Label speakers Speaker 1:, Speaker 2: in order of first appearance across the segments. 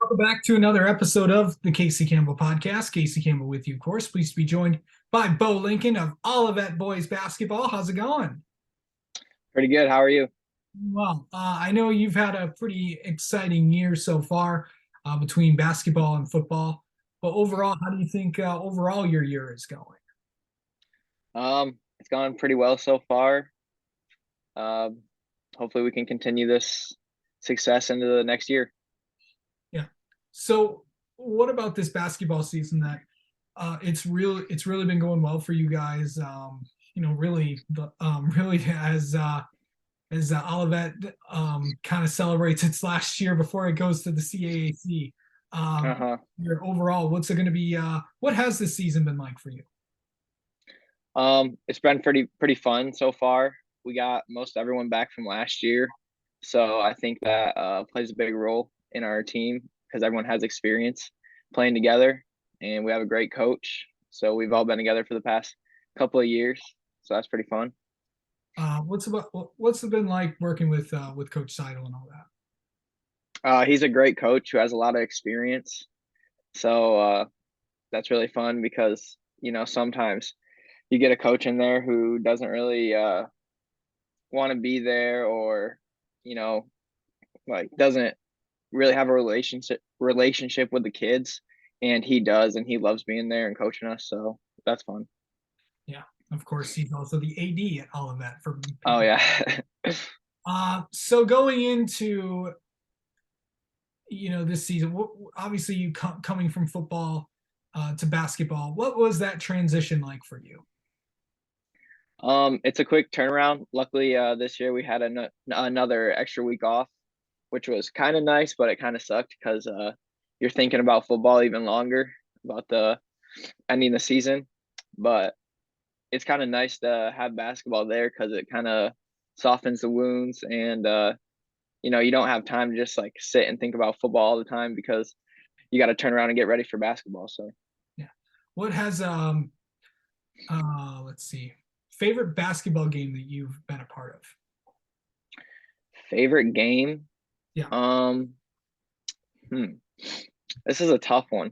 Speaker 1: Welcome back to another episode of the Casey Campbell podcast. Casey Campbell with you, of course. Pleased to be joined by Bo Lincoln of Olivet Boys Basketball. How's it going?
Speaker 2: Pretty good. How are you?
Speaker 1: Well, I know you've had a pretty exciting year so far between basketball and football. But overall, how do you think overall your year is going?
Speaker 2: It's gone pretty well so far. Um, Hopefully we can continue this success into the next year.
Speaker 1: Yeah. So, what about this basketball season that it's really been going well for you guys? Really as Olivet kind of celebrates its last year before it goes to the CAAC. Um,
Speaker 2: Uh-huh.
Speaker 1: your overall, what's it going to be? What has this season been like for you?
Speaker 2: It's been pretty fun so far. We got most everyone back from last year, so I think that plays a big role in our team because everyone has experience playing together, and we have a great coach. So we've all been together for the past couple of years, so that's pretty fun.
Speaker 1: What's it been like working with Coach Seidel and all that?
Speaker 2: He's a great coach who has a lot of experience. So that's really fun because sometimes you get a coach in there who doesn't really want to be there, or you know like doesn't really have a relationship with the kids, and he does, and he loves being there and coaching us, so that's fun.
Speaker 1: Yeah, of course, he's also the AD at Olivet for
Speaker 2: Oh
Speaker 1: people.
Speaker 2: yeah.
Speaker 1: So going into this season, obviously you coming from football to basketball, what was that transition like for you?
Speaker 2: It's a quick turnaround. Luckily this year we had another extra week off, which was kind of nice, but it kind of sucked because you're thinking about football even longer, about the ending the season. But it's kind of nice to have basketball there because it kind of softens the wounds, and you don't have time to just like sit and think about football all the time because you got to turn around and get ready for basketball. So
Speaker 1: Yeah. What has let's see, favorite basketball game that you've been a part of?
Speaker 2: favorite game,
Speaker 1: Yeah.
Speaker 2: um, hmm, this is a tough one.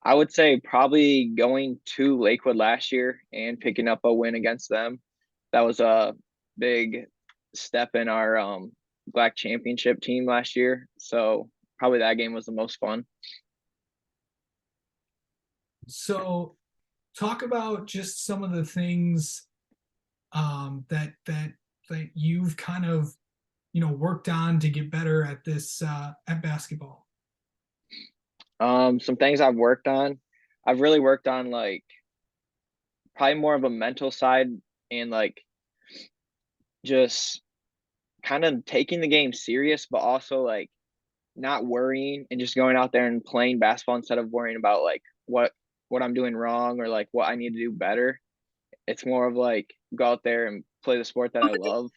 Speaker 2: I would say probably going to Lakewood last year and picking up a win against them. That was a big step in our black championship team last year. So probably that game was the most fun.
Speaker 1: So talk about just some of the things that you've kind of worked on to get better at this at basketball.
Speaker 2: Some things I've worked on. I've really worked on like probably more of a mental side, and like just kind of taking the game serious, but also like not worrying and just going out there and playing basketball instead of worrying about like what I'm doing wrong or like what I need to do better. It's more of like go out there and play the sport that I love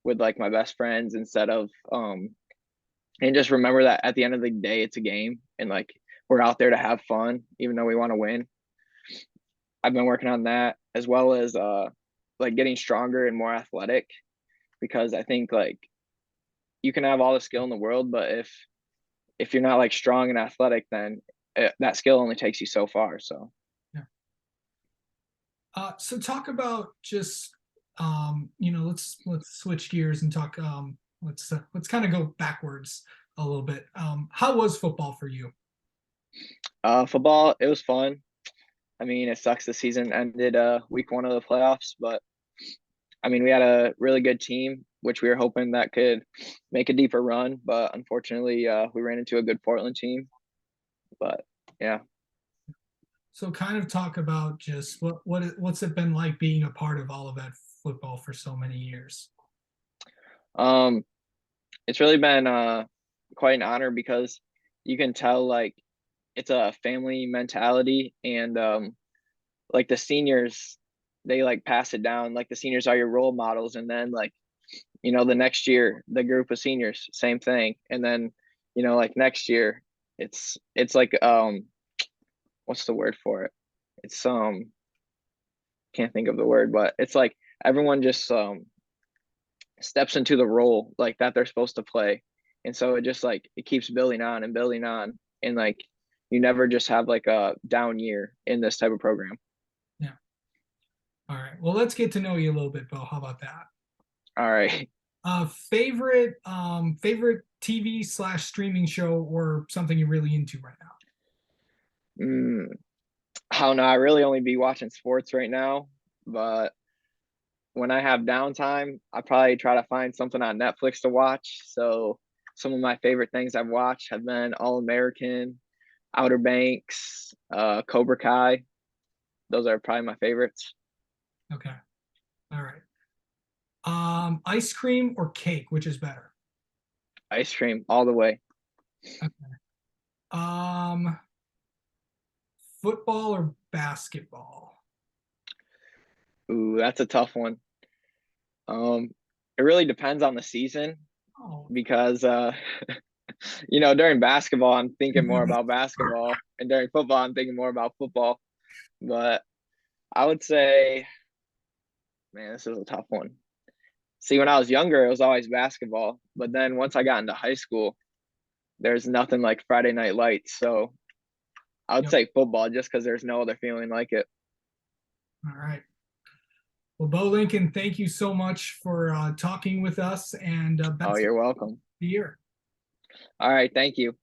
Speaker 2: with like my best friends instead of and just remember that at the end of the day it's a game, and like we're out there to have fun even though we want to win. I've been working on that as well as like getting stronger and more athletic, because I think like you can have all the skill in the world, but if you're not like strong and athletic, then that skill only takes you so far. So
Speaker 1: Yeah. So talk about just let's switch gears and talk. Let's kind of go backwards a little bit. How was football for you?
Speaker 2: football, it was fun. I mean, it sucks the season ended week one of the playoffs, but I mean, we had a really good team, which we were hoping that could make a deeper run, but unfortunately, we ran into a good Portland team. But yeah,
Speaker 1: So kind of talk about just what's it been like being a part of all of that football for so many years.
Speaker 2: um, it's really been quite an honor because you can tell like it's a family mentality, and like the seniors, they like pass it down. Like the seniors are your role models, and then like the next year the group of seniors, same thing, and then like next year it's like what's the word for it? It's can't think of the word, but it's like everyone just steps into the role like that they're supposed to play, And so it just like it keeps building on and building on, and like you never just have like a down year in this type of program.
Speaker 1: Yeah. All right. Well, let's get to know you a little bit, Bo. How about that?
Speaker 2: All right.
Speaker 1: Favorite TV slash streaming show or something you're really into right now?
Speaker 2: Mm, I don't know. I really only be watching sports right now, but when I have downtime, I probably try to find something on Netflix to watch. So some of my favorite things I've watched have been All American, Outer Banks, Cobra Kai. Those are probably my favorites.
Speaker 1: Okay. All right. Ice cream or cake, which is better?
Speaker 2: Ice cream all the way.
Speaker 1: Okay. Um, Football or basketball?
Speaker 2: Ooh, that's a tough one. Um, it really depends on the season
Speaker 1: Oh,
Speaker 2: because during basketball I'm thinking more about basketball, and during football I'm thinking more about football. But I would say, man, this is a tough one. See, when I was younger, it was always basketball, but then once I got into high school, there's nothing like Friday Night Lights. So I would
Speaker 1: yep.
Speaker 2: say football just because there's no other feeling like it.
Speaker 1: All right. Well, Bo Lincoln, thank you so much for talking with us and
Speaker 2: Oh,
Speaker 1: best of
Speaker 2: you're welcome.
Speaker 1: the year.
Speaker 2: All right, thank you.